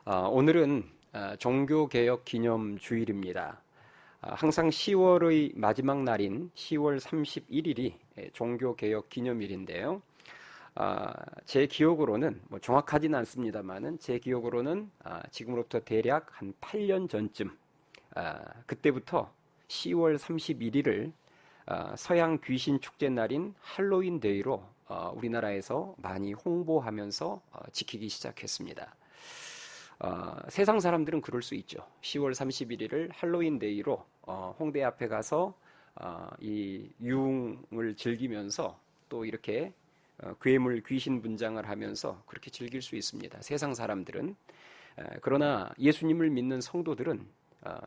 오늘은 종교개혁 기념 주일입니다. 항상 10월의 마지막 날인 10월 31일이 종교개혁 기념일인데요. 제 기억으로는 정확하지는 않습니다만은 제 기억으로는 지금으로부터 대략 한 8년 전쯤 그때부터 10월 31일을 서양 귀신 축제 날인 할로윈 데이로 우리나라에서 많이 홍보하면서 지키기 시작했습니다. 세상 사람들은 그럴 수 있죠. 10월 31일을 할로윈 데이로 홍대 앞에 가서 이 유흥을 즐기면서 또 이렇게 괴물 귀신 분장을 하면서 그렇게 즐길 수 있습니다. 세상 사람들은. 그러나 예수님을 믿는 성도들은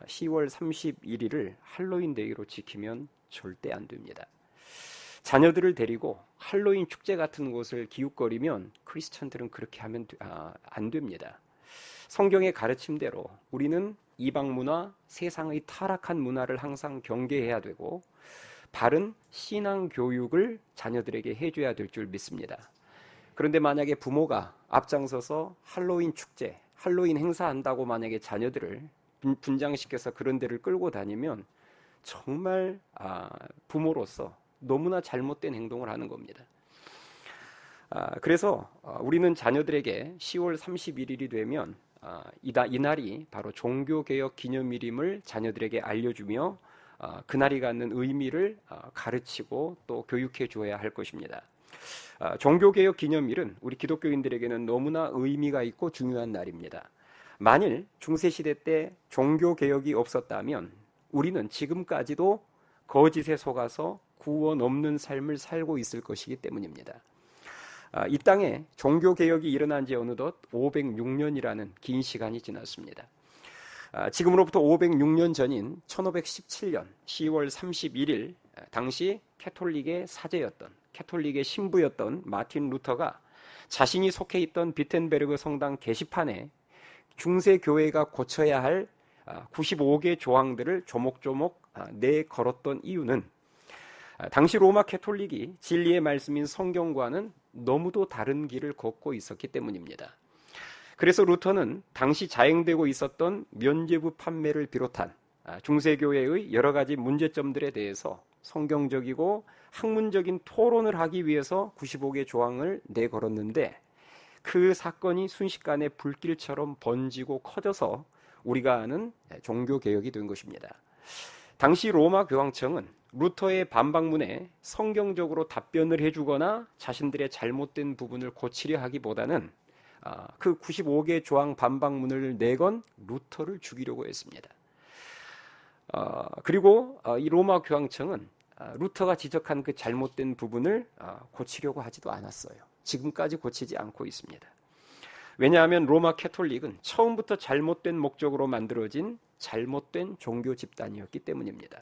10월 31일을 할로윈 데이로 지키면 절대 안 됩니다. 자녀들을 데리고 할로윈 축제 같은 곳을 기웃거리면 크리스천들은 그렇게 하면 안 됩니다. 성경의 가르침대로 우리는 이방 문화, 세상의 타락한 문화를 항상 경계해야 되고 바른 신앙 교육을 자녀들에게 해줘야 될 줄 믿습니다. 그런데 만약에 부모가 앞장서서 할로윈 축제, 할로윈 행사한다고 만약에 자녀들을 분장시켜서 그런 데를 끌고 다니면 정말 부모로서 너무나 잘못된 행동을 하는 겁니다. 그래서 우리는 자녀들에게 10월 31일이 되면 이 날이 바로 종교개혁 기념일임을 자녀들에게 알려주며 그날이 갖는 의미를 가르치고 또 교육해 주어야 할 것입니다. 종교개혁 기념일은 우리 기독교인들에게는 너무나 의미가 있고 중요한 날입니다. 만일 중세시대 때 종교개혁이 없었다면 우리는 지금까지도 거짓에 속아서 구원 없는 삶을 살고 있을 것이기 때문입니다. 이 땅에 종교개혁이 일어난 지 어느덧 506년이라는 긴 시간이 지났습니다. 지금으로부터 506년 전인 1517년 10월 31일 당시 캐톨릭의 사제였던 캐톨릭의 신부였던 마틴 루터가 자신이 속해 있던 비텐베르그 성당 게시판에 중세 교회가 고쳐야 할 95개 조항들을 조목조목 내걸었던 이유는 당시 로마 캐톨릭이 진리의 말씀인 성경과는 너무도 다른 길을 걷고 있었기 때문입니다. 그래서 루터는 당시 자행되고 있었던 면죄부 판매를 비롯한 중세교회의 여러 가지 문제점들에 대해서 성경적이고 학문적인 토론을 하기 위해서 95개 조항을 내걸었는데 그 사건이 순식간에 불길처럼 번지고 커져서 우리가 아는 종교개혁이 된 것입니다. 당시 로마 교황청은 루터의 반박문에 성경적으로 답변을 해주거나 자신들의 잘못된 부분을 고치려 하기보다는 그 95개 조항 반박문을 내건 루터를 죽이려고 했습니다. 그리고 이 로마 교황청은 루터가 지적한 그 잘못된 부분을 고치려고 하지도 않았어요. 지금까지 고치지 않고 있습니다. 왜냐하면 로마 캐톨릭은 처음부터 잘못된 목적으로 만들어진 잘못된 종교 집단이었기 때문입니다.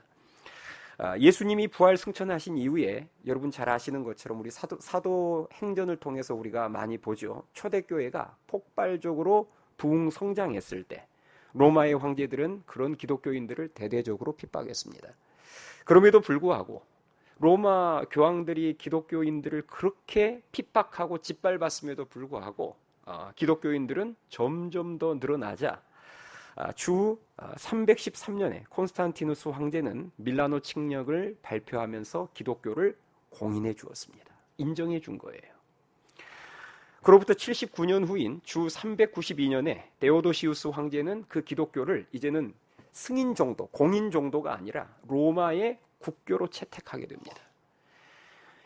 예수님이 부활 승천하신 이후에 여러분 잘 아시는 것처럼 우리 사도 행전을 통해서 우리가 많이 보죠. 초대교회가 폭발적으로 부흥 성장했을 때 로마의 황제들은 그런 기독교인들을 대대적으로 핍박했습니다. 그럼에도 불구하고 로마 교황들이 기독교인들을 그렇게 핍박하고 짓밟았음에도 불구하고 기독교인들은 점점 더 늘어나자 주 313년에 콘스탄티누스 황제는 밀라노 칙령을 발표하면서 기독교를 공인해 주었습니다. 인정해 준 거예요. 그로부터 79년 후인 주 392년에 데오도시우스 황제는 그 기독교를 이제는 승인 정도, 공인 정도가 아니라 로마의 국교로 채택하게 됩니다.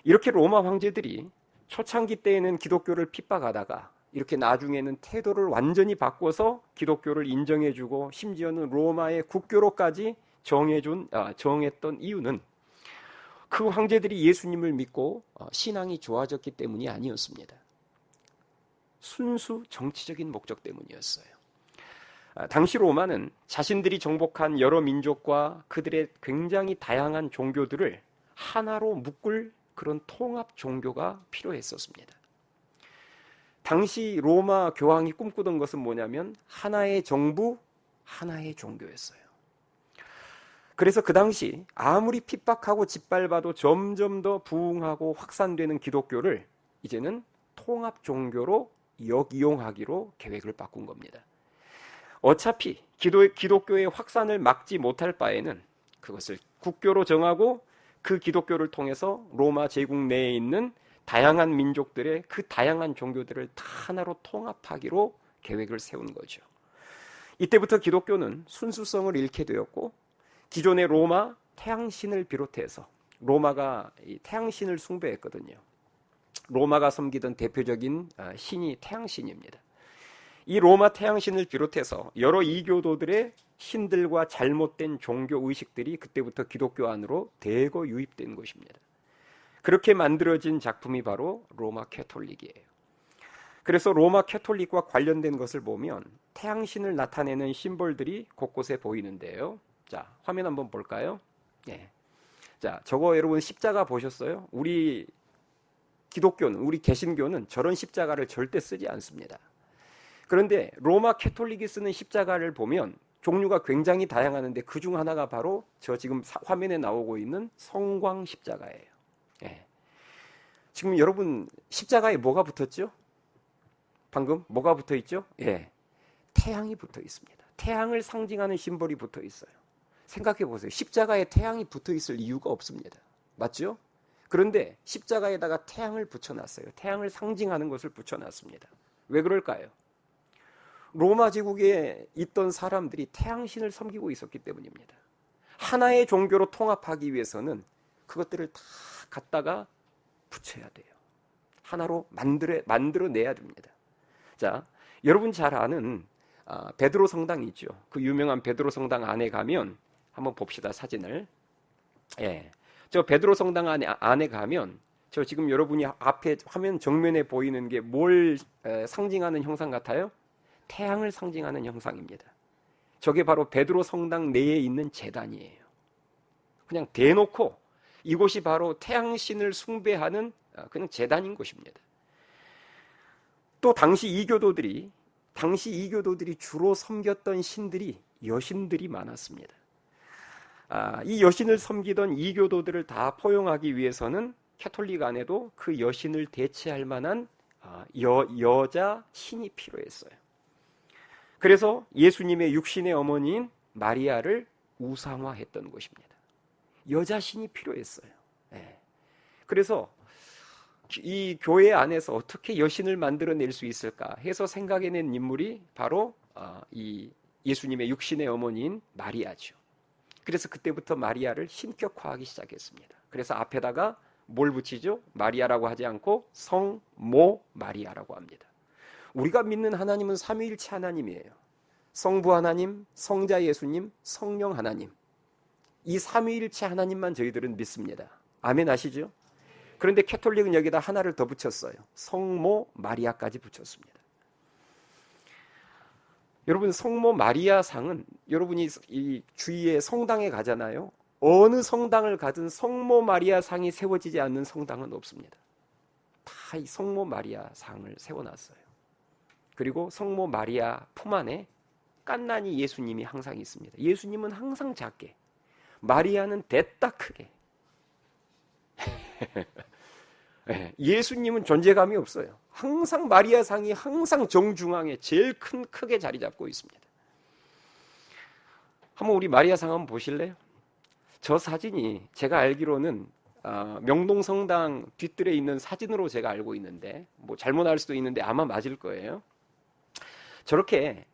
이렇게 로마 황제들이 초창기 때에는 기독교를 핍박하다가 이렇게 나중에는 태도를 완전히 바꿔서 기독교를 인정해주고 심지어는 로마의 국교로까지 정했던 이유는 그 황제들이 예수님을 믿고 신앙이 좋아졌기 때문이 아니었습니다. 순수 정치적인 목적 때문이었어요. 당시 로마는 자신들이 정복한 여러 민족과 그들의 굉장히 다양한 종교들을 하나로 묶을 그런 통합 종교가 필요했었습니다. 당시 로마 교황이 꿈꾸던 것은 뭐냐면 하나의 정부, 하나의 종교였어요. 그래서 그 당시 아무리 핍박하고 짓밟아도 점점 더 부흥하고 확산되는 기독교를 이제는 통합 종교로 역이용하기로 계획을 바꾼 겁니다. 어차피 기독교의 확산을 막지 못할 바에는 그것을 국교로 정하고 그 기독교를 통해서 로마 제국 내에 있는 다양한 민족들의 그 다양한 종교들을 다 하나로 통합하기로 계획을 세운 거죠. 이때부터 기독교는 순수성을 잃게 되었고 기존의 로마 태양신을 비롯해서 로마가 이 태양신을 숭배했거든요. 로마가 섬기던 대표적인 신이 태양신입니다. 이 로마 태양신을 비롯해서 여러 이교도들의 신들과 잘못된 종교 의식들이 그때부터 기독교 안으로 대거 유입된 것입니다. 그렇게 만들어진 작품이 바로 로마 캐톨릭이에요. 그래서 로마 캐톨릭과 관련된 것을 보면 태양신을 나타내는 심볼들이 곳곳에 보이는데요. 자, 화면 한번 볼까요? 네. 자, 저거 여러분 십자가 보셨어요? 우리 기독교는, 우리 개신교는 저런 십자가를 절대 쓰지 않습니다. 그런데 로마 캐톨릭이 쓰는 십자가를 보면 종류가 굉장히 다양한데 그 중 하나가 바로 저 지금 화면에 나오고 있는 성광 십자가예요. 예. 지금 여러분 십자가에 뭐가 붙었죠? 방금 뭐가 붙어 있죠? 예. 태양이 붙어 있습니다. 태양을 상징하는 심볼이 붙어 있어요. 생각해 보세요. 십자가에 태양이 붙어 있을 이유가 없습니다. 맞죠? 그런데 십자가에다가 태양을 붙여놨어요. 태양을 상징하는 것을 붙여놨습니다. 왜 그럴까요? 로마 제국에 있던 사람들이 태양신을 섬기고 있었기 때문입니다. 하나의 종교로 통합하기 위해서는 그것들을 다 갖다가 붙여야 돼요. 하나로 만들어내야 됩니다. 자, 여러분 잘 아는 베드로 성당이 있죠. 그 유명한 베드로 성당 안에 가면 한번 봅시다. 사진을. 예, 저 베드로 성당 안에 가면 저 지금 여러분이 앞에 화면 정면에 보이는 게 뭘 상징하는 형상 같아요? 태양을 상징하는 형상입니다. 저게 바로 베드로 성당 내에 있는 제단이에요. 그냥 대놓고 이곳이 바로 태양신을 숭배하는 그냥 제단인 곳입니다. 또 당시 이교도들이 주로 섬겼던 신들이 여신들이 많았습니다. 이 여신을 섬기던 이교도들을 다 포용하기 위해서는 캐톨릭 안에도 그 여신을 대체할 만한 여자 신이 필요했어요. 그래서 예수님의 육신의 어머니인 마리아를 우상화했던 것입니다. 여자 신이 필요했어요. 네. 그래서 이 교회 안에서 어떻게 여신을 만들어낼 수 있을까 해서 생각해낸 인물이 바로 이 예수님의 육신의 어머니인 마리아죠. 그래서 그때부터 마리아를 신격화하기 시작했습니다. 그래서 앞에다가 뭘 붙이죠? 마리아라고 하지 않고 성모 마리아라고 합니다. 우리가 믿는 하나님은 삼위일체 하나님이에요. 성부 하나님, 성자 예수님, 성령 하나님. 이 삼위일체 하나님만 저희들은 믿습니다. 아멘 하시죠? 그런데 캐톨릭은 여기다 하나를 더 붙였어요. 성모 마리아까지 붙였습니다. 여러분 성모 마리아 상은 여러분이 이 주위에 성당에 가잖아요. 어느 성당을 가든 성모 마리아 상이 세워지지 않는 성당은 없습니다. 다 이 성모 마리아 상을 세워놨어요. 그리고 성모 마리아 품 안에 갓난이 예수님이 항상 있습니다. 예수님은 항상 작게, 마리아는 됐다 크게. 예수님은 존재감이 없어요. 항상 마리아 상이 항상 정중앙에 제일 크게 자리 잡고 있습니다. 한번 우리 마리아 상 한번 보실래요? 저 사진이 제가 알기로는 명동성당 뒤뜰에 있는 사진으로 제가 알고 있는데 뭐 잘못 알 수도 있는데 아마 맞을 거예요. 저렇게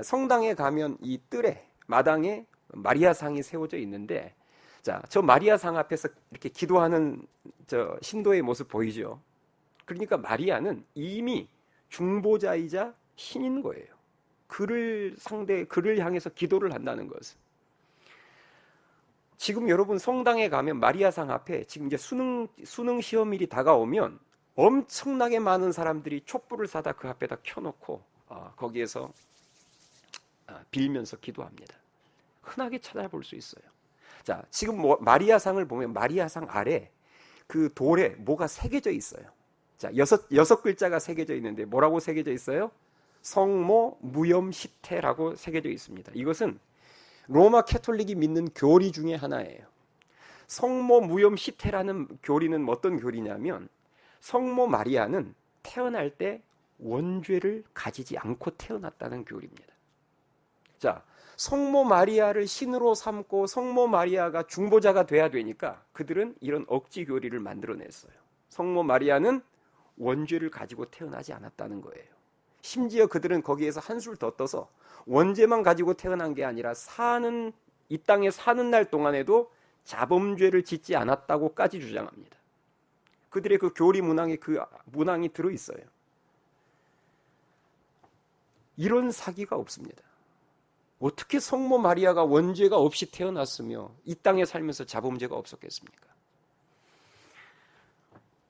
성당에 가면 이 뜰에 마당에 마리아 상이 세워져 있는데 자, 저 마리아 상 앞에서 이렇게 기도하는 저 신도의 모습 보이죠? 그러니까 마리아는 이미 중보자이자 신인 거예요. 그를 향해서 기도를 한다는 것은. 지금 여러분 성당에 가면 마리아 상 앞에 지금 이제 수능 시험일이 다가오면 엄청나게 많은 사람들이 촛불을 사다 그 앞에다 켜놓고 거기에서 빌면서 기도합니다. 흔하게 찾아볼 수 있어요. 자, 지금 마리아 상을 보면 마리아 상 아래 그 돌에 뭐가 새겨져 있어요. 자, 여섯 글자가 새겨져 있는데 뭐라고 새겨져 있어요? 성모 무염시태라고 새겨져 있습니다. 이것은 로마 캐톨릭이 믿는 교리 중에 하나예요. 성모 무염시태라는 교리는 어떤 교리냐면 성모 마리아는 태어날 때 원죄를 가지지 않고 태어났다는 교리입니다. 자, 성모 마리아를 신으로 삼고 성모 마리아가 중보자가 돼야 되니까 그들은 이런 억지 교리를 만들어냈어요. 성모 마리아는 원죄를 가지고 태어나지 않았다는 거예요. 심지어 그들은 거기에서 한술 더 떠서 원죄만 가지고 태어난 게 아니라 이 땅에 사는 날 동안에도 자범죄를 짓지 않았다고까지 주장합니다. 그들의 그 교리 문항에 그 문항이 들어있어요. 이런 사기가 없습니다. 어떻게 성모 마리아가 원죄가 없이 태어났으며 이 땅에 살면서 자범죄가 없었겠습니까?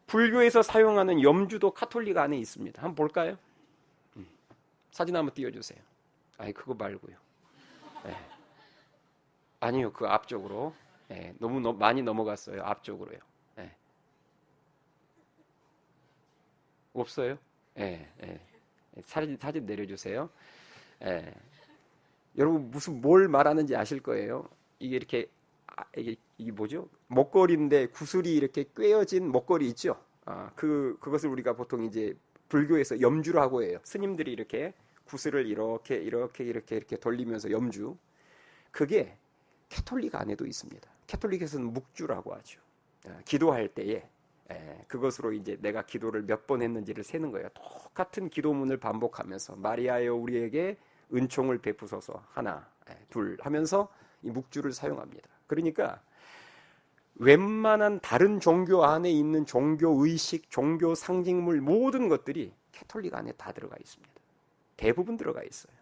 불교에서 사용하는 염주도 카톨릭 안에 있습니다. 한번 볼까요? 사진 한번 띄워주세요. 아니 그거 말고요. 네. 아니요, 그 앞쪽으로. 네, 너무 많이 넘어갔어요. 앞쪽으로요. 네. 없어요? 네, 네. 사진 내려주세요. 네. 여러분 뭘 말하는지 아실 거예요. 이게 이렇게 이게 뭐죠? 목걸이인데 구슬이 이렇게 꿰어진 목걸이 있죠. 그것을 우리가 보통 이제 불교에서 염주라고 해요. 스님들이 이렇게 구슬을 이렇게 돌리면서 염주. 그게 캐톨릭 안에도 있습니다. 캐톨릭에서는 묵주라고 하죠. 기도할 때에 그것으로 이제 내가 기도를 몇 번 했는지를 세는 거예요. 똑같은 기도문을 반복하면서 마리아여 우리에게 은총을 베푸소서 하나, 둘 하면서 이 묵주를 사용합니다. 그러니까 웬만한 다른 종교 안에 있는 종교 의식, 종교 상징물 모든 것들이 캐톨릭 안에 다 들어가 있습니다. 대부분 들어가 있어요.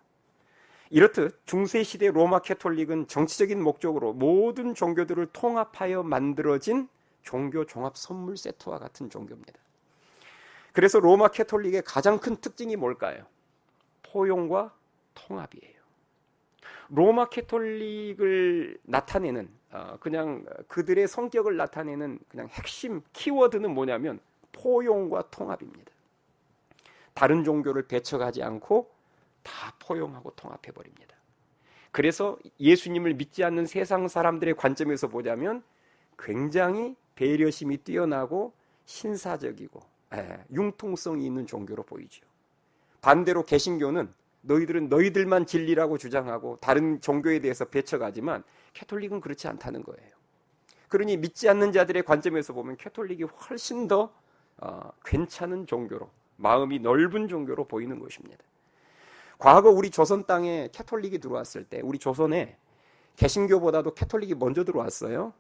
이렇듯 중세시대 로마 캐톨릭은 정치적인 목적으로 모든 종교들을 통합하여 만들어진 종교 종합 선물 세트와 같은 종교입니다. 그래서 로마 캐톨릭의 가장 큰 특징이 뭘까요? 포용과 통합이에요. 로마 캐톨릭을 나타내는 그냥 그들의 성격을 나타내는 그냥 핵심 키워드는 뭐냐면 포용과 통합입니다. 다른 종교를 배척하지 않고 다 포용하고 통합해 버립니다. 그래서 예수님을 믿지 않는 세상 사람들의 관점에서 보자면 굉장히 배려심이 뛰어나고 신사적이고 융통성이 있는 종교로 보이죠. 반대로 개신교는 너희들은 너희들만 진리라고 주장하고 다른 종교에 대해서 배척하지만 캐톨릭은 그렇지 않다는 거예요. 그러니 믿지 않는 자들의 관점에서 보면 캐톨릭이 훨씬 더 괜찮은 종교로, 마음이 넓은 종교로 보이는 것입니다. 과거 우리 조선 땅에 캐톨릭이 들어왔을 때 우리 조선에 개신교보다도 캐톨릭이 먼저 들어왔어요.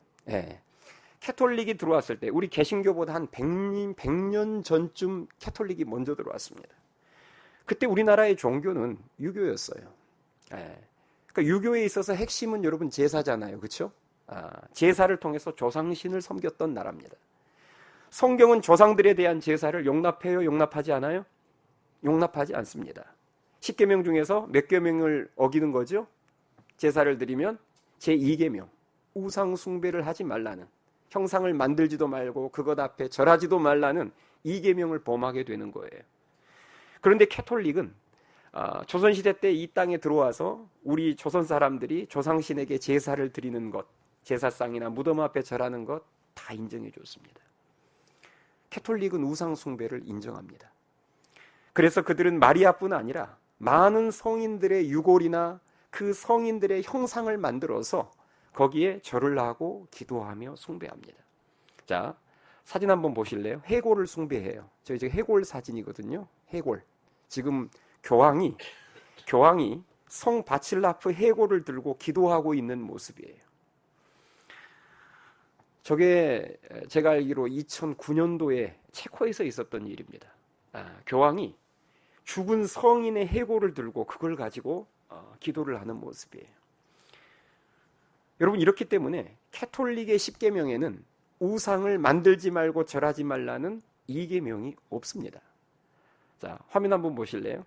캐톨릭이 들어왔을 때 우리 개신교보다 한 100년 전쯤 캐톨릭이 먼저 들어왔습니다. 그때 우리나라의 종교는 유교였어요. 그러니까 유교에 있어서 핵심은 여러분 제사잖아요. 그렇죠? 제사를 통해서 조상신을 섬겼던 나라입니다. 성경은 조상들에 대한 제사를 용납해요? 용납하지 않아요? 용납하지 않습니다. 10계명 중에서 몇 계명을 어기는 거죠? 제사를 드리면 제2계명, 우상 숭배를 하지 말라는, 형상을 만들지도 말고 그것 앞에 절하지도 말라는 2계명을 범하게 되는 거예요. 그런데 캐톨릭은 조선시대 때 이 땅에 들어와서 우리 조선 사람들이 조상신에게 제사를 드리는 것, 제사상이나 무덤 앞에 절하는 것 다 인정해 줬습니다. 캐톨릭은 우상 숭배를 인정합니다. 그래서 그들은 마리아뿐 아니라 많은 성인들의 유골이나 그 성인들의 형상을 만들어서 거기에 절을 하고 기도하며 숭배합니다. 자, 사진 한번 보실래요? 해골을 숭배해요. 저희 지금 해골 사진이거든요. 해골. 지금 교황이 성 바칠라프 해골을 들고 기도하고 있는 모습이에요. 저게 제가 알기로 2009년도에 체코에서 있었던 일입니다. 교황이 죽은 성인의 해골을 들고 그걸 가지고 기도를 하는 모습이에요. 여러분, 이렇기 때문에 캐톨릭의 10계명에는 우상을 만들지 말고 절하지 말라는 2계명이 없습니다. 자, 화면 한번 보실래요?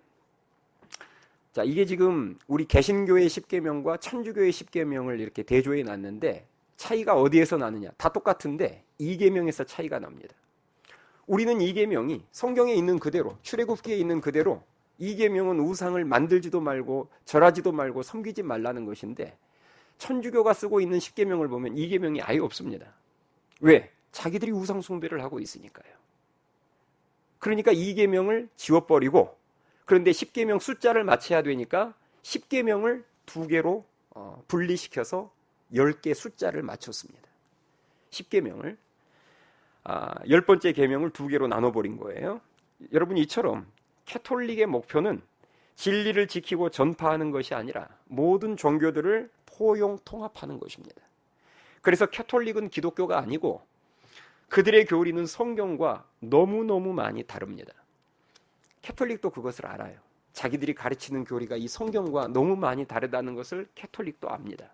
자, 이게 지금 우리 개신교의 10계명과 천주교의 10계명을 이렇게 대조해 놨는데 차이가 어디에서 나느냐? 다 똑같은데 2계명에서 차이가 납니다. 우리는 2계명이 성경에 있는 그대로, 출애굽기에 있는 그대로 2계명은 우상을 만들지도 말고 절하지도 말고 섬기지 말라는 것인데 천주교가 쓰고 있는 10계명을 보면 2계명이 아예 없습니다. 왜? 자기들이 우상 숭배를 하고 있으니까요. 그러니까 2계명을 지워버리고, 그런데 10계명 숫자를 맞춰야 되니까 10계명을 2개로 분리시켜서 10개 숫자를 맞췄습니다. 10계명을 10번째 계명을 2개로 나눠버린 거예요. 여러분, 이처럼 캐톨릭의 목표는 진리를 지키고 전파하는 것이 아니라 모든 종교들을 포용 통합하는 것입니다. 그래서 캐톨릭은 기독교가 아니고 그들의 교리는 성경과 너무너무 많이 다릅니다. 캐톨릭도 그것을 알아요. 자기들이 가르치는 교리가 이 성경과 너무 많이 다르다는 것을 캐톨릭도 압니다.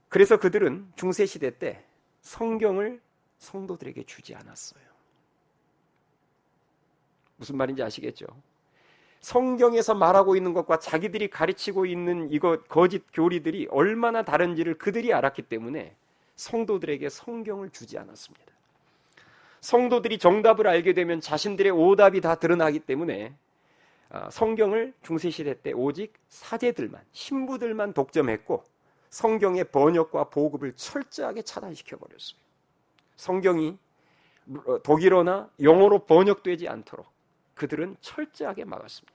그래서 그들은 중세시대 때 성경을 성도들에게 주지 않았어요. 무슨 말인지 아시겠죠? 성경에서 말하고 있는 것과 자기들이 가르치고 있는 이것 거짓 교리들이 얼마나 다른지를 그들이 알았기 때문에 성도들에게 성경을 주지 않았습니다. 성도들이 정답을 알게 되면 자신들의 오답이 다 드러나기 때문에 성경을 중세시대 때 오직 사제들만, 신부들만 독점했고 성경의 번역과 보급을 철저하게 차단시켜버렸어요. 성경이 독일어나 영어로 번역되지 않도록 그들은 철저하게 막았습니다.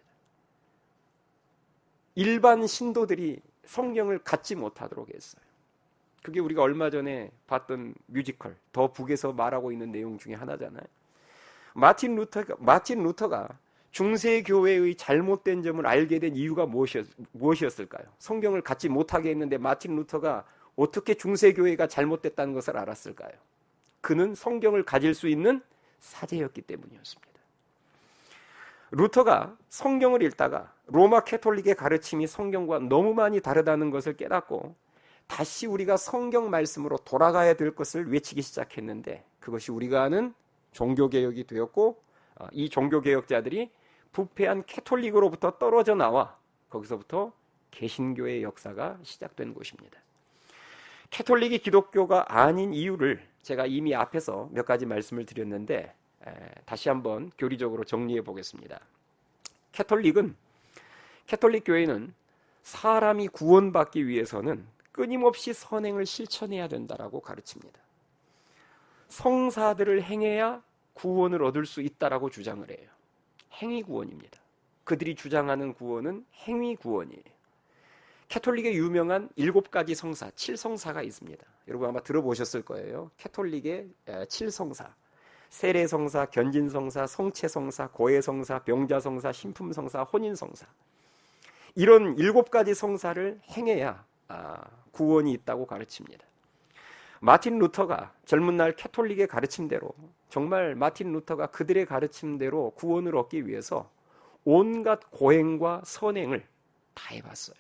일반 신도들이 성경을 갖지 못하도록 했어요. 그게 우리가 얼마 전에 봤던 뮤지컬 더 북에서 말하고 있는 내용 중에 하나잖아요. 마틴 루터가 중세 교회의 잘못된 점을 알게 된 이유가 무엇이었을까요? 성경을 갖지 못하게 했는데 마틴 루터가 어떻게 중세 교회가 잘못됐다는 것을 알았을까요? 그는 성경을 가질 수 있는 사제였기 때문이었습니다. 루터가 성경을 읽다가 로마 캐톨릭의 가르침이 성경과 너무 많이 다르다는 것을 깨닫고 다시 우리가 성경 말씀으로 돌아가야 될 것을 외치기 시작했는데 그것이 우리가 아는 종교개혁이 되었고 이 종교개혁자들이 부패한 캐톨릭으로부터 떨어져 나와 거기서부터 개신교의 역사가 시작된 곳입니다. 캐톨릭이 기독교가 아닌 이유를 제가 이미 앞에서 몇 가지 말씀을 드렸는데 다시 한번 교리적으로 정리해 보겠습니다. 캐톨릭 교회는 사람이 구원받기 위해서는 끊임없이 선행을 실천해야 된다라고 가르칩니다. 성사들을 행해야 구원을 얻을 수 있다라고 주장을 해요. 행위 구원입니다. 그들이 주장하는 구원은 행위 구원이에요. 캐톨릭의 유명한 7가지 성사, 7성사가 있습니다. 여러분 아마 들어보셨을 거예요. 캐톨릭의 7성사. 세례성사, 견진성사, 성체성사, 고해성사, 병자성사, 신품성사, 혼인성사. 이런 7가지 성사를 행해야 구원이 있다고 가르칩니다. 마틴 루터가 젊은 날 캐톨릭의 가르침대로 정말 마틴 루터가 그들의 가르침대로 구원을 얻기 위해서 온갖 고행과 선행을 다 해봤어요.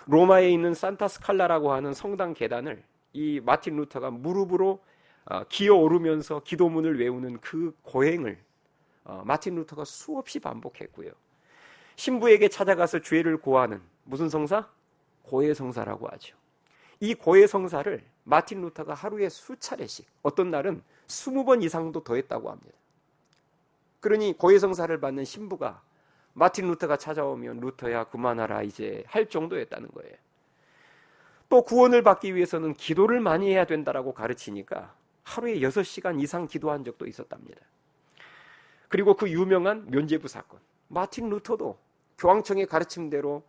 로마에 있는 산타 스칼라라고 하는 성당 계단을 이 마틴 루터가 무릎으로 기어오르면서 기도문을 외우는 그 고행을 마틴 루터가 수없이 반복했고요. 신부에게 찾아가서 죄를 고하는 무슨 성사? 고해성사라고 하죠. 이 고해성사를 마틴 루터가 하루에 수차례씩 어떤 날은 20번 이상도 더 했다고 합니다. 그러니 고해성사를 받는 신부가 마틴 루터가 찾아오면 루터야 그만하라 이제 할 정도였다는 거예요. 또 구원을 받기 위해서는 기도를 많이 해야 된다라고 가르치니까 하루에 6시간 이상 기도한 적도 있었답니다. 그리고 그 유명한 면죄부 사건, 마틴 루터도 교황청의 가르침대로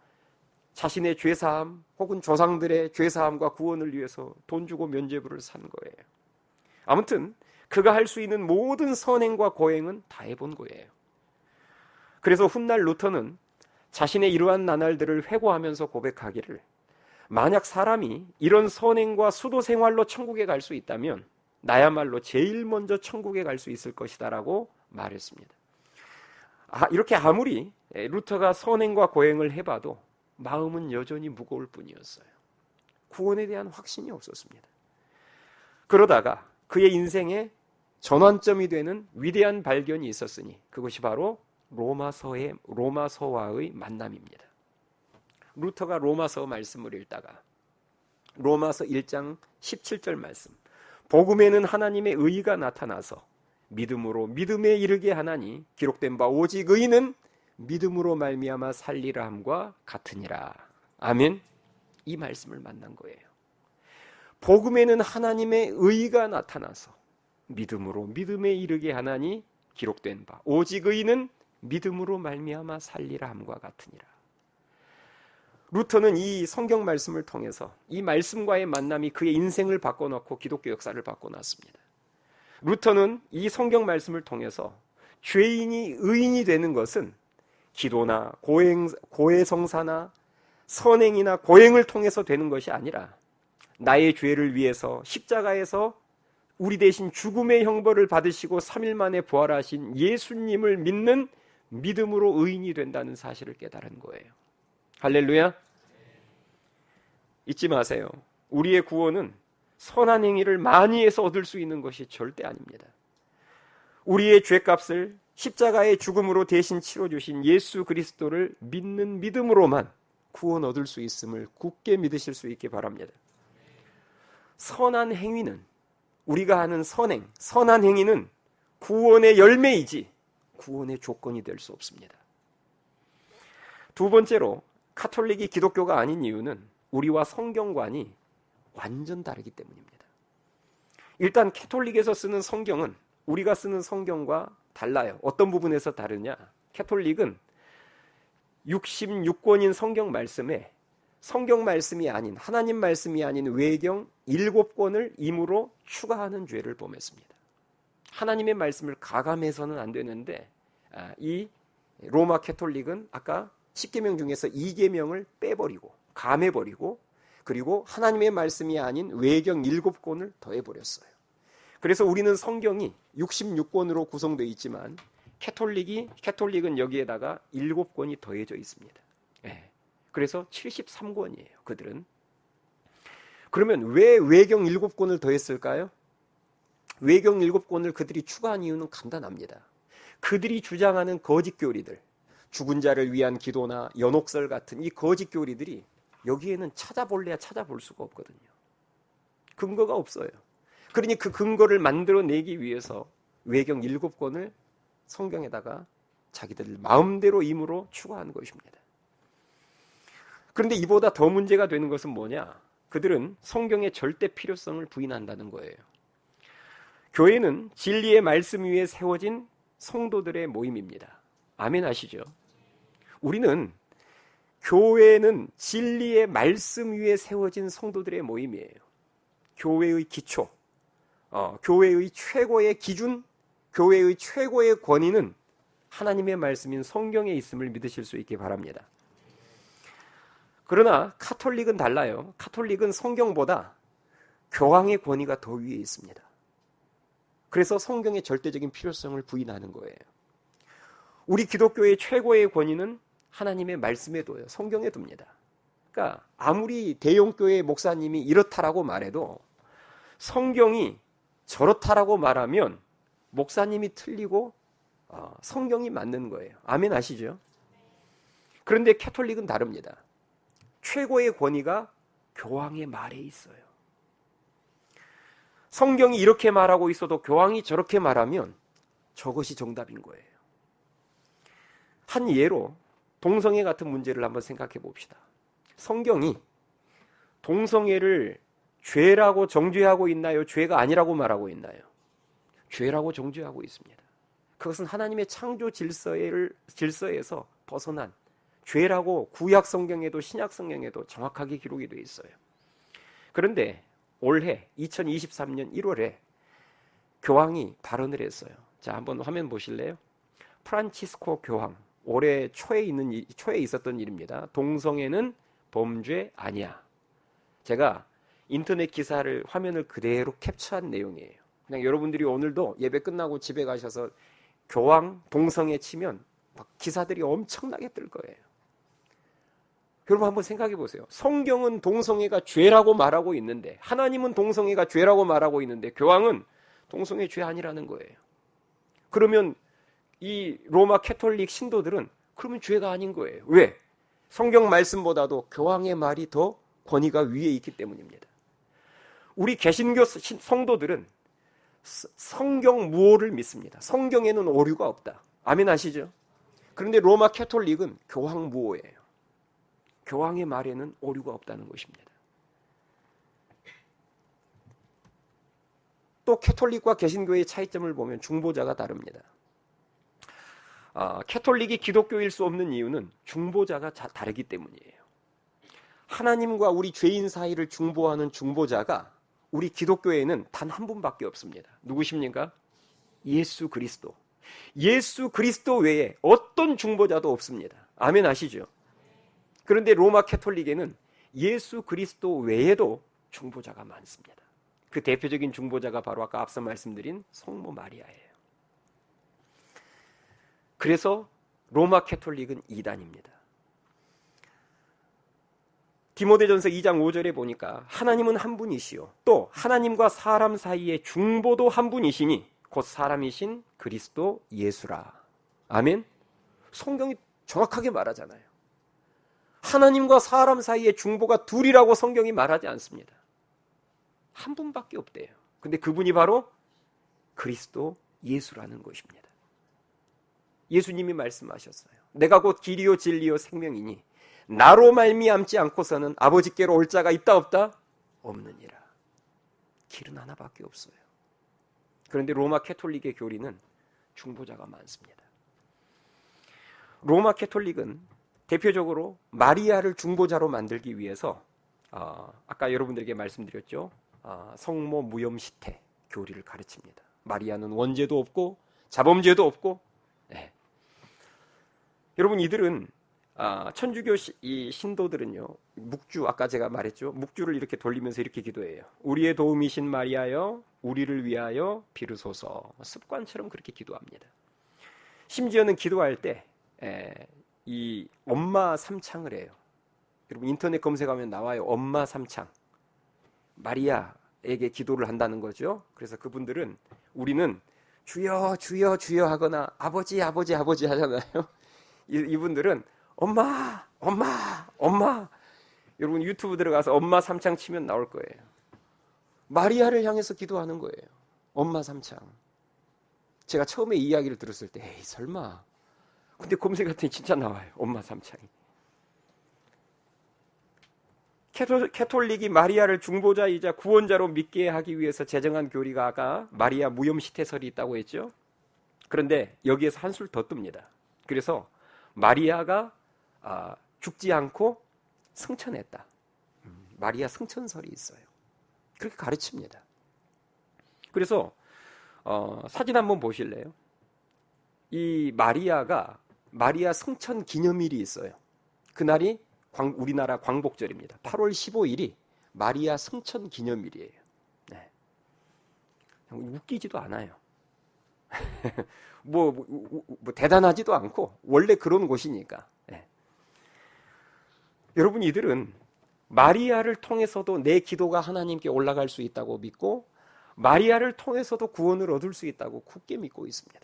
자신의 죄사함 혹은 조상들의 죄사함과 구원을 위해서 돈 주고 면죄부를 산 거예요. 아무튼 그가 할 수 있는 모든 선행과 고행은 다 해본 거예요. 그래서 훗날 루터는 자신의 이러한 나날들을 회고하면서 고백하기를 만약 사람이 이런 선행과 수도 생활로 천국에 갈 수 있다면 나야말로 제일 먼저 천국에 갈 수 있을 것이다라고 말했습니다. 이렇게 아무리 루터가 선행과 고행을 해봐도 마음은 여전히 무거울 뿐이었어요. 구원에 대한 확신이 없었습니다. 그러다가 그의 인생의 전환점이 되는 위대한 발견이 있었으니 그것이 바로 로마서와의 만남입니다. 루터가 로마서 말씀을 읽다가 로마서 1장 17절 말씀, 복음에는 하나님의 의가 나타나서 믿음으로 믿음에 이르게 하나니 기록된 바 오직 의는 믿음으로 말미암아 살리라 함과 같으니라. 아멘. 이 말씀을 만난 거예요. 복음에는 하나님의 의가 나타나서 믿음으로 믿음에 이르게 하나니 기록된 바 오직 의는 믿음으로 말미암아 살리라 함과 같으니라. 루터는 이 성경 말씀을 통해서 이 말씀과의 만남이 그의 인생을 바꿔놓고 기독교 역사를 바꿔놨습니다. 루터는 이 성경 말씀을 통해서 죄인이 의인이 되는 것은 기도나 고해성사나 선행이나 고행을 통해서 되는 것이 아니라 나의 죄를 위해서 십자가에서 우리 대신 죽음의 형벌을 받으시고 3일 만에 부활하신 예수님을 믿는 믿음으로 의인이 된다는 사실을 깨달은 거예요. 할렐루야. 잊지 마세요. 우리의 구원은 선한 행위를 많이 해서 얻을 수 있는 것이 절대 아닙니다. 우리의 죄값을 십자가의 죽음으로 대신 치러주신 예수 그리스도를 믿는 믿음으로만 구원 얻을 수 있음을 굳게 믿으실 수 있기 바랍니다. 선한 행위는, 우리가 하는 선행, 선한 행위는 구원의 열매이지 구원의 조건이 될 수 없습니다. 두 번째로 카톨릭이 기독교가 아닌 이유는 우리와 성경관이 완전 다르기 때문입니다. 일단 캐톨릭에서 쓰는 성경은 우리가 쓰는 성경과 달라요. 어떤 부분에서 다르냐? 캐톨릭은 66권인 성경 말씀에 성경 말씀이 아닌, 하나님 말씀이 아닌 외경 7권을 임으로 추가하는 죄를 범했습니다. 하나님의 말씀을 가감해서는 안 되는데 이 로마 캐톨릭은 아까 10계명 중에서 2계명을 빼버리고 감해버리고 그리고 하나님의 말씀이 아닌 외경 7권을 더해버렸어요. 그래서 우리는 성경이 66권으로 구성되어 있지만 캐톨릭은 여기에다가 7권이 더해져 있습니다. 그래서 73권이에요. 그들은. 그러면 왜 외경 7권을 더했을까요? 외경 7권을 그들이 추가한 이유는 간단합니다. 그들이 주장하는 거짓 교리들, 죽은 자를 위한 기도나 연옥설 같은 이 거짓 교리들이 여기에는 찾아볼래야 찾아볼 수가 없거든요. 근거가 없어요. 그러니 그 근거를 만들어내기 위해서 외경 7권을 성경에다가 자기들 마음대로 임으로 추가한 것입니다. 그런데 이보다 더 문제가 되는 것은 뭐냐? 그들은 성경의 절대 필요성을 부인한다는 거예요. 교회는 진리의 말씀 위에 세워진 성도들의 모임입니다. 아멘 하시죠? 우리는 교회는 진리의 말씀 위에 세워진 성도들의 모임이에요. 교회의 기초, 교회의 최고의 기준, 교회의 최고의 권위는 하나님의 말씀인 성경에 있음을 믿으실 수 있기 바랍니다. 그러나 카톨릭은 달라요. 카톨릭은 성경보다 교황의 권위가 더 위에 있습니다. 그래서 성경의 절대적인 필요성을 부인하는 거예요. 우리 기독교의 최고의 권위는 하나님의 말씀에 둬요. 성경에 둡니다. 그러니까 아무리 대형교회 목사님이 이렇다라고 말해도 성경이 저렇다라고 말하면 목사님이 틀리고 성경이 맞는 거예요. 아멘 아시죠? 그런데 캐톨릭은 다릅니다. 최고의 권위가 교황의 말에 있어요. 성경이 이렇게 말하고 있어도 교황이 저렇게 말하면 저것이 정답인 거예요. 한 예로 동성애 같은 문제를 한번 생각해 봅시다. 성경이 동성애를 죄라고 정죄하고 있나요? 죄가 아니라고 말하고 있나요? 죄라고 정죄하고 있습니다. 그것은 하나님의 창조 질서에서 벗어난 죄라고 구약 성경에도 신약 성경에도 정확하게 기록이 되어 있어요. 그런데 올해 2023년 1월에 교황이 발언을 했어요. 자, 한번 화면 보실래요? 프란치스코 교황, 올해 초에 있었던 일입니다. 동성애는 범죄 아니야. 제가 인터넷 기사를 화면을 그대로 캡처한 내용이에요. 그냥 여러분들이 오늘도 예배 끝나고 집에 가셔서 교황 동성애 치면 막 기사들이 엄청나게 뜰 거예요. 여러분 한번 생각해 보세요. 성경은 동성애가 죄라고 말하고 있는데, 하나님은 동성애가 죄라고 말하고 있는데 교황은 동성애 죄 아니라는 거예요. 그러면 이 로마 캐톨릭 신도들은 그러면 죄가 아닌 거예요. 왜? 성경 말씀보다도 교황의 말이 더 권위가 위에 있기 때문입니다. 우리 개신교 성도들은 성경 무오를 믿습니다. 성경에는 오류가 없다. 아멘 하시죠? 그런데 로마 캐톨릭은 교황 무오예요. 교황의 말에는 오류가 없다는 것입니다. 또 캐톨릭과 개신교의 차이점을 보면 중보자가 다릅니다. 캐톨릭이 기독교일 수 없는 이유는 중보자가 다르기 때문이에요. 하나님과 우리 죄인 사이를 중보하는 중보자가 우리 기독교에는 단 한 분밖에 없습니다. 누구십니까? 예수 그리스도. 예수 그리스도 외에 어떤 중보자도 없습니다. 아멘 하시죠? 그런데 로마 캐톨릭에는 예수 그리스도 외에도 중보자가 많습니다. 그 대표적인 중보자가 바로 아까 앞서 말씀드린 성모 마리아예요. 그래서 로마 캐톨릭은 이단입니다. 디모데전서 2장 5절에 보니까 하나님은 한 분이시요 또 하나님과 사람 사이의 중보도 한 분이시니 곧 사람이신 그리스도 예수라. 아멘. 성경이 정확하게 말하잖아요. 하나님과 사람 사이의 중보가 둘이라고 성경이 말하지 않습니다. 한 분밖에 없대요. 근데 그분이 바로 그리스도 예수라는 것입니다. 예수님이 말씀하셨어요. 내가 곧 길이요 진리요 생명이니 나로 말미암지 않고서는 아버지께로 올 자가 있다 없다? 없느니라. 길은 하나밖에 없어요. 그런데 로마 캐톨릭의 교리는 중보자가 많습니다. 로마 캐톨릭은 대표적으로 마리아를 중보자로 만들기 위해서 아까 여러분들에게 말씀드렸죠. 성모 무염시태 교리를 가르칩니다. 마리아는 원죄도 없고 자범죄도 없고. 네. 여러분 이들은 천주교 이 신도들은요, 묵주, 아까 제가 말했죠. 묵주를 이렇게 돌리면서 이렇게 기도해요. 우리의 도움이신 마리아여, 우리를 위하여 비르소서. 습관처럼 그렇게 기도합니다. 심지어는 기도할 때 이 엄마 삼창을 해요. 여러분 인터넷 검색하면 나와요. 엄마 삼창. 마리아에게 기도를 한다는 거죠. 그래서 그분들은 우리는 주여 주여 주여 하거나 아버지 아버지 아버지 하잖아요. 이분들은 엄마 엄마 엄마. 여러분 유튜브 들어가서 엄마 삼창 치면 나올 거예요. 마리아를 향해서 기도하는 거예요. 엄마 삼창. 제가 처음에 이 이야기를 들었을 때 에이 설마. 근데 검색했더니 진짜 나와요. 엄마 삼창이. 캐톨릭이 마리아를 중보자이자 구원자로 믿게 하기 위해서 제정한 교리가 아까 마리아 무염시태설이 있다고 했죠. 그런데 여기에서 한술 더 뜹니다. 그래서 마리아가 죽지 않고 승천했다. 마리아 승천설이 있어요. 그렇게 가르칩니다. 그래서 사진 한번 보실래요? 이 마리아 승천 기념일이 있어요. 그날이 우리나라 광복절입니다. 8월 15일이 마리아 승천 기념일이에요. 네. 웃기지도 않아요. 뭐 대단하지도 않고 원래 그런 곳이니까. 네. 여러분 이들은 마리아를 통해서도 내 기도가 하나님께 올라갈 수 있다고 믿고 마리아를 통해서도 구원을 얻을 수 있다고 굳게 믿고 있습니다.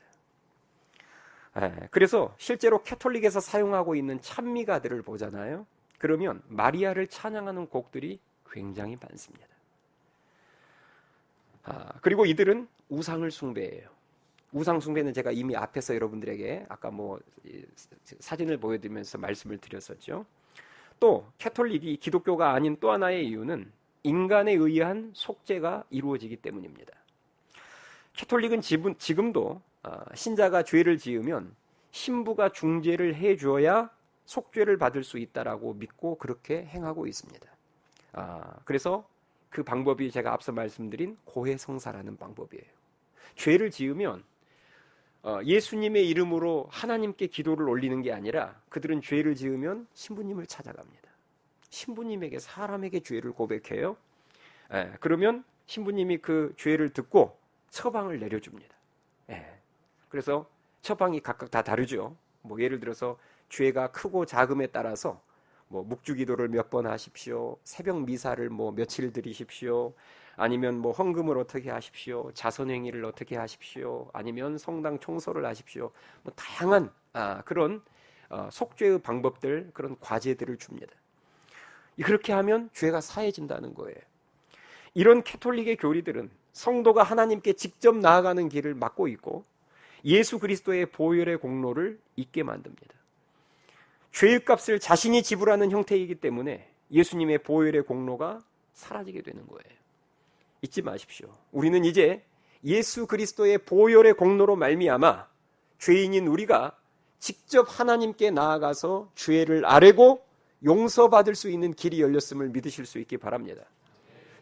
그래서 실제로 캐톨릭에서 사용하고 있는 찬미가들을 보잖아요. 그러면 마리아를 찬양하는 곡들이 굉장히 많습니다. 그리고 이들은 우상을 숭배해요. 우상 숭배는 제가 이미 앞에서 여러분들에게 아까 사진을 보여드리면서 말씀을 드렸었죠. 또 캐톨릭이 기독교가 아닌 또 하나의 이유는 인간에 의한 속죄가 이루어지기 때문입니다. 캐톨릭은 지금도 신자가 죄를 지으면 신부가 중재를 해줘야 속죄를 받을 수 있다라고 믿고 그렇게 행하고 있습니다. 그래서 그 방법이 제가 앞서 말씀드린 고해성사라는 방법이에요. 죄를 지으면 예수님의 이름으로 하나님께 기도를 올리는 게 아니라 그들은 죄를 지으면 신부님을 찾아갑니다. 신부님에게 사람에게 죄를 고백해요. 그러면 신부님이 그 죄를 듣고 처방을 내려줍니다. 그래서 처방이 각각 다 다르죠. 예를 들어서 죄가 크고 작음에 따라서 묵주기도를 몇 번 하십시오. 새벽 미사를 며칠 드리십시오. 아니면 헌금을 어떻게 하십시오. 자선행위를 어떻게 하십시오. 아니면 성당 청소를 하십시오. 다양한 그런 속죄의 방법들, 그런 과제들을 줍니다. 그렇게 하면 죄가 사해진다는 거예요. 이런 캐톨릭의 교리들은 성도가 하나님께 직접 나아가는 길을 막고 있고 예수 그리스도의 보혈의 공로를 잊게 만듭니다. 죄의 값을 자신이 지불하는 형태이기 때문에 예수님의 보혈의 공로가 사라지게 되는 거예요. 잊지 마십시오. 우리는 이제 예수 그리스도의 보혈의 공로로 말미암아 죄인인 우리가 직접 하나님께 나아가서 죄를 아뢰고 용서받을 수 있는 길이 열렸음을 믿으실 수 있기 바랍니다.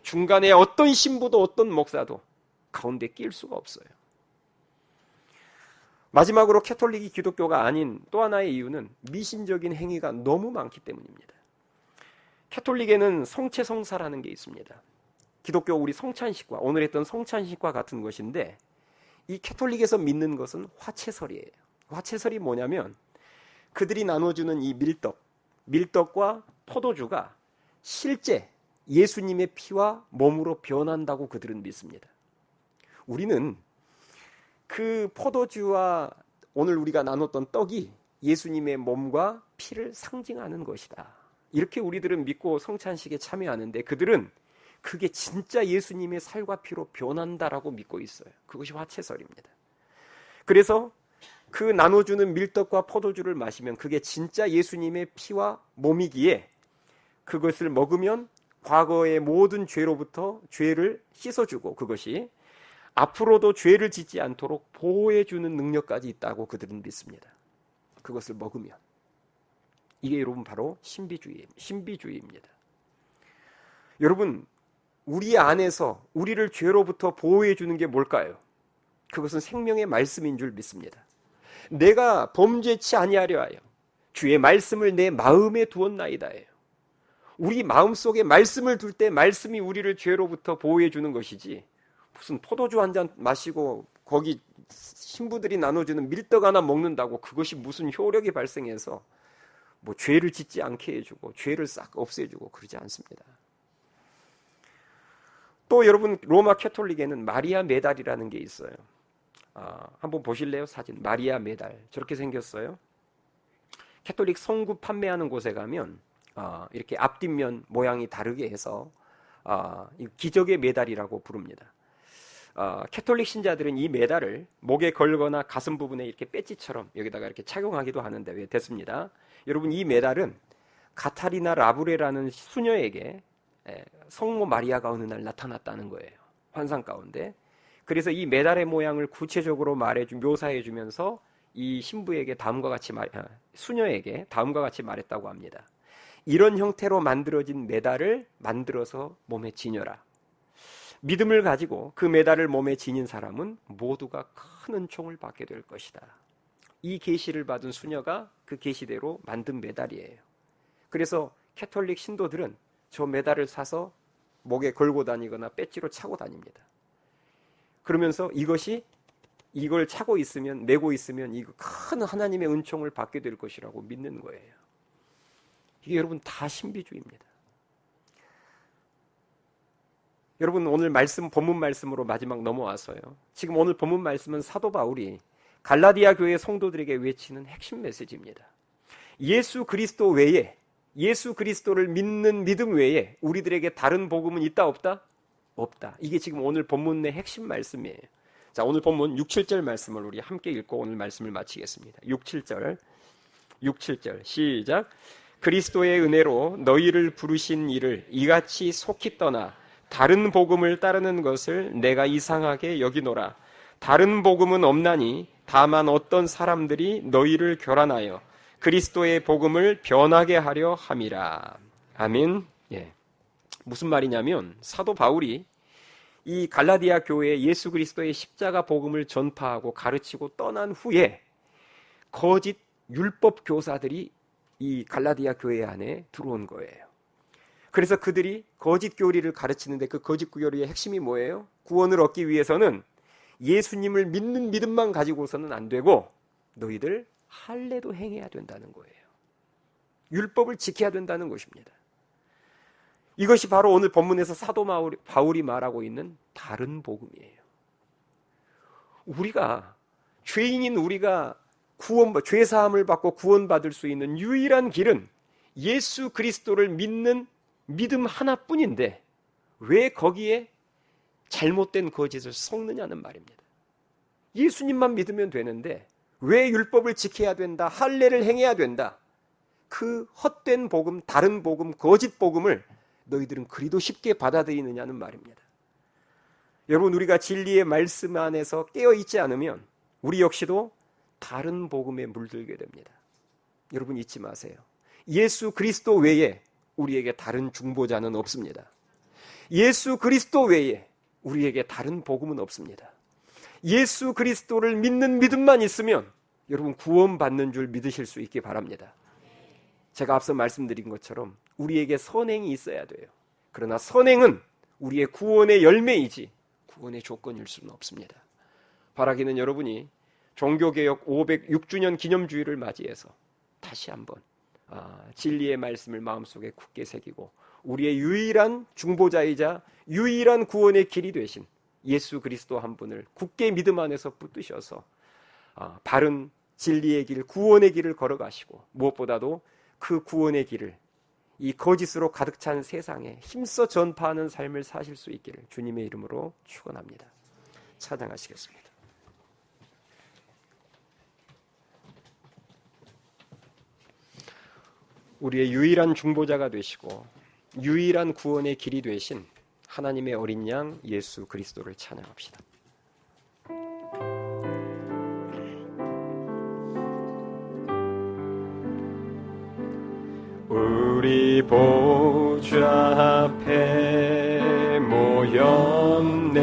중간에 어떤 신부도 어떤 목사도 가운데 낄 수가 없어요. 마지막으로 캐톨릭이 기독교가 아닌 또 하나의 이유는 미신적인 행위가 너무 많기 때문입니다. 캐톨릭에는 성체성사라는 게 있습니다. 기독교 우리 성찬식과 오늘 했던 성찬식과 같은 것인데 이 캐톨릭에서 믿는 것은 화채설이에요. 화채설이 뭐냐면 그들이 나눠주는 이 밀떡과 포도주가 실제 예수님의 피와 몸으로 변한다고 그들은 믿습니다. 우리는 그 포도주와 오늘 우리가 나눴던 떡이 예수님의 몸과 피를 상징하는 것이다. 이렇게 우리들은 믿고 성찬식에 참여하는데 그들은 그게 진짜 예수님의 살과 피로 변한다라고 믿고 있어요. 그것이 화채설입니다. 그래서 그 나눠주는 밀떡과 포도주를 마시면 그게 진짜 예수님의 피와 몸이기에 그것을 먹으면 과거의 모든 죄로부터 죄를 씻어주고 그것이 앞으로도 죄를 짓지 않도록 보호해주는 능력까지 있다고 그들은 믿습니다. 그것을 먹으면. 이게 여러분 바로 신비주의입니다. 여러분, 우리 안에서 우리를 죄로부터 보호해주는 게 뭘까요? 그것은 생명의 말씀인 줄 믿습니다. 내가 범죄치 아니하려 하여 주의 말씀을 내 마음에 두었나이다예요. 우리 마음속에 말씀을 둘 때 말씀이 우리를 죄로부터 보호해주는 것이지 무슨 포도주 한 잔 마시고 거기 신부들이 나눠주는 밀떡 하나 먹는다고 그것이 무슨 효력이 발생해서 뭐 죄를 짓지 않게 해주고 죄를 싹 없애주고 그러지 않습니다. 또 여러분 로마 캐톨릭에는 마리아 메달이라는 게 있어요. 한번 보실래요? 사진. 마리아 메달 저렇게 생겼어요. 캐톨릭 성구 판매하는 곳에 가면 이렇게 앞뒷면 모양이 다르게 해서 기적의 메달이라고 부릅니다. 캐톨릭 신자들은 이 메달을 목에 걸거나 가슴 부분에 이렇게 배지처럼 여기다가 이렇게 착용하기도 하는데 왜 됐습니다. 여러분 이 메달은 가타리나 라브레라는 수녀에게 성모 마리아가 어느 날 나타났다는 거예요. 환상 가운데. 그래서 이 메달의 모양을 구체적으로 묘사해주면서 이 신부에게 수녀에게 다음과 같이 말했다고 합니다. 이런 형태로 만들어진 메달을 만들어서 몸에 지녀라. 믿음을 가지고 그 메달을 몸에 지닌 사람은 모두가 큰 은총을 받게 될 것이다. 이 계시를 받은 수녀가 그 계시대로 만든 메달이에요. 그래서 캐톨릭 신도들은 저 메달을 사서 목에 걸고 다니거나 배지로 차고 다닙니다. 그러면서 이걸 차고 있으면 메고 있으면 이거 큰 하나님의 은총을 받게 될 것이라고 믿는 거예요. 이게 여러분 다 신비주의입니다. 여러분 오늘 본문 말씀으로 마지막 넘어와서요. 지금 오늘 본문 말씀은 사도 바울이 갈라디아 교회 성도들에게 외치는 핵심 메시지입니다. 예수 그리스도 외에 예수 그리스도를 믿는 믿음 외에 우리들에게 다른 복음은 있다 없다? 없다. 이게 지금 오늘 본문의 핵심 말씀이에요. 자, 오늘 본문 6, 7절 말씀을 우리 함께 읽고 오늘 말씀을 마치겠습니다. 6, 7절 시작. 그리스도의 은혜로 너희를 부르신 이를 이같이 속히 떠나 다른 복음을 따르는 것을 내가 이상하게 여기노라. 다른 복음은 없나니 다만 어떤 사람들이 너희를 교란하여 그리스도의 복음을 변하게 하려 함이라. 아멘. 예. 무슨 말이냐면 사도 바울이 이 갈라디아 교회에 예수 그리스도의 십자가 복음을 전파하고 가르치고 떠난 후에 거짓 율법 교사들이 이 갈라디아 교회 안에 들어온 거예요. 그래서 그들이 거짓 교리를 가르치는데 그 거짓 교리의 핵심이 뭐예요? 구원을 얻기 위해서는 예수님을 믿는 믿음만 가지고서는 안 되고 너희들 할례도 행해야 된다는 거예요. 율법을 지켜야 된다는 것입니다. 이것이 바로 오늘 본문에서 사도 바울이 말하고 있는 다른 복음이에요. 죄인인 우리가 죄 사함을 받고 구원받을 수 있는 유일한 길은 예수 그리스도를 믿는 믿음 하나뿐인데 왜 거기에 잘못된 거짓을 섞느냐는 말입니다. 예수님만 믿으면 되는데 왜 율법을 지켜야 된다, 할례를 행해야 된다, 그 헛된 복음, 다른 복음, 거짓 복음을 너희들은 그리도 쉽게 받아들이느냐는 말입니다. 여러분, 우리가 진리의 말씀 안에서 깨어있지 않으면 우리 역시도 다른 복음에 물들게 됩니다. 여러분 잊지 마세요. 예수 그리스도 외에 우리에게 다른 중보자는 없습니다. 예수 그리스도 외에 우리에게 다른 복음은 없습니다. 예수 그리스도를 믿는 믿음만 있으면 여러분 구원받는 줄 믿으실 수 있기 바랍니다. 제가 앞서 말씀드린 것처럼 우리에게 선행이 있어야 돼요. 그러나 선행은 우리의 구원의 열매이지 구원의 조건일 수는 없습니다. 바라기는 여러분이 종교개혁 506주년 기념주의를 맞이해서 다시 한번 진리의 말씀을 마음속에 굳게 새기고 우리의 유일한 중보자이자 유일한 구원의 길이 되신 예수 그리스도 한 분을 굳게 믿음 안에서 붙드셔서 바른 진리의 길, 구원의 길을 걸어가시고 무엇보다도 그 구원의 길을 이 거짓으로 가득 찬 세상에 힘써 전파하는 삶을 사실 수 있기를 주님의 이름으로 축원합니다. 찬양하시겠습니다. 우리의 유일한 중보자가 되시고 유일한 구원의 길이 되신 하나님의 어린 양 예수 그리스도를 찬양합시다. 우리 보좌 앞에 모였네.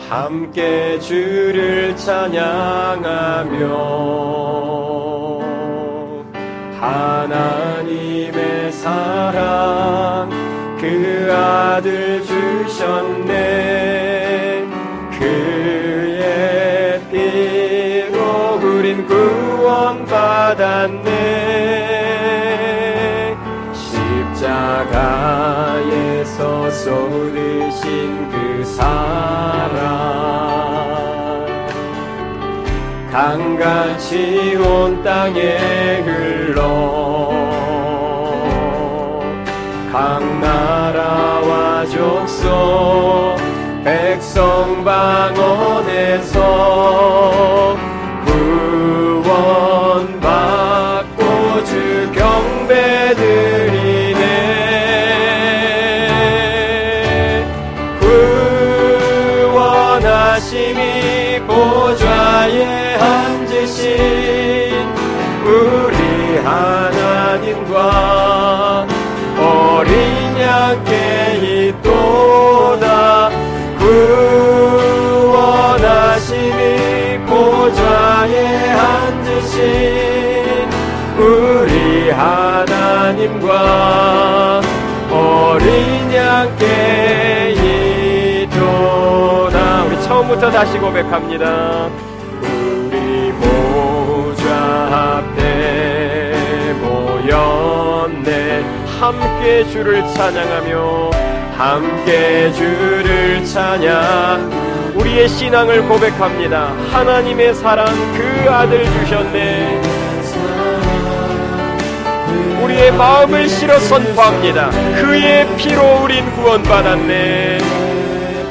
함께 주를 찬양하며 하나님의 사랑 그 아들 주셨네. 그의 피로 우린 구원받았네. 십자가에서 쏟으신 그 사랑 강같이 온 땅에 흘러 각 나라와 족속 백성 방언에서 구원받고 주 경배드리네. 구원하심이 보좌에 앉으신 우리 하나님과 어린 양께 있도다. 구원하심이 보좌에 앉으신 우리 하나님과 어린 양께 있도다. 우리 처음부터 다시 고백합니다. 우리 보좌 앞에 모였네. 함께 주를 찬양하며 함께 주를 찬양. 우리의 신앙을 고백합니다. 하나님의 사랑 그 아들 주셨네. 우리의 마음을 실어 선포합니다. 그의 피로 우린 구원받았네.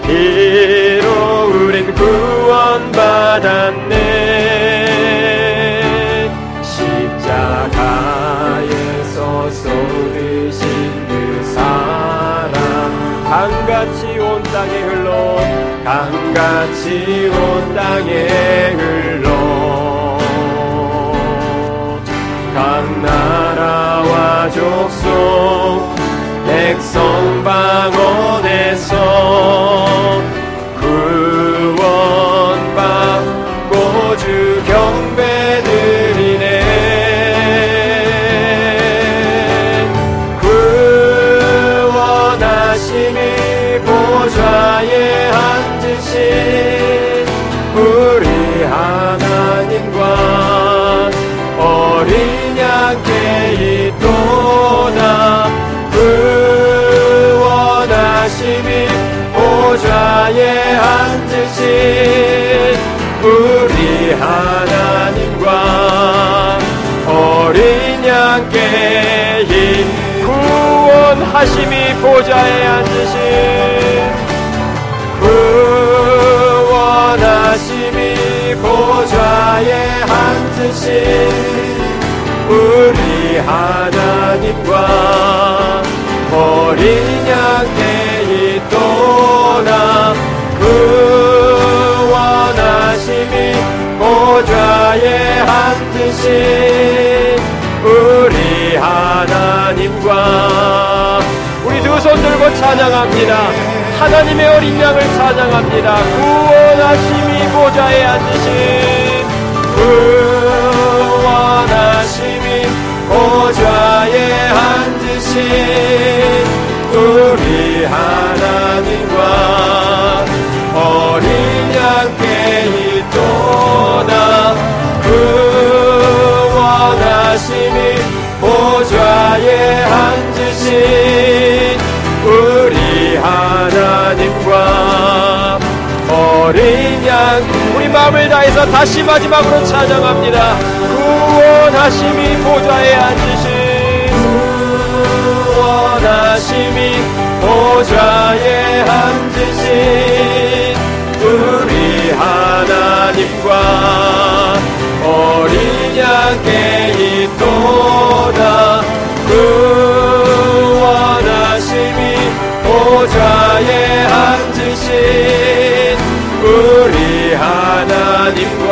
피로 우린 구원받았네. 십자가에서 쏟으신 그 사랑 강같이 온 땅에 흘러 강같이 온 땅에 흘러 각 나라와 족속 백성 방언에서 구원받고 주 경배드리네. 구원하심이 보좌에 앉으신 우리 하나님과 어린 양께 있도다. 구원하심이 보좌에 앉으신 우리 하나님과 어린 양께 구원하심이 보좌에 앉으신 구원하심이 보좌에 앉으신 우리 하나님과 어린 양께 있도다. 구원하심이 보좌에 앉으신 우리 하나님과 우리 두 손 들고 찬양합니다. 하나님의 어린 양을 찬양합니다. 구원하심이 보좌에 앉으신 구원하심이 보좌에 앉으신 우리 하나님과 어린 양께 있도다. 구원하심이 보좌에 앉으신 우리 하나님과 어린 양 우리 마음을 다해서 다시 마지막으로 찬양합니다. 구원하심이 보좌에 앉으신 구원하심이 보좌에 앉으신 우리 하나님과 어린 양께 있도다. 구원하심이 보좌에 앉으신 우리 하나님과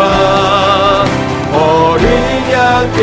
어린 양께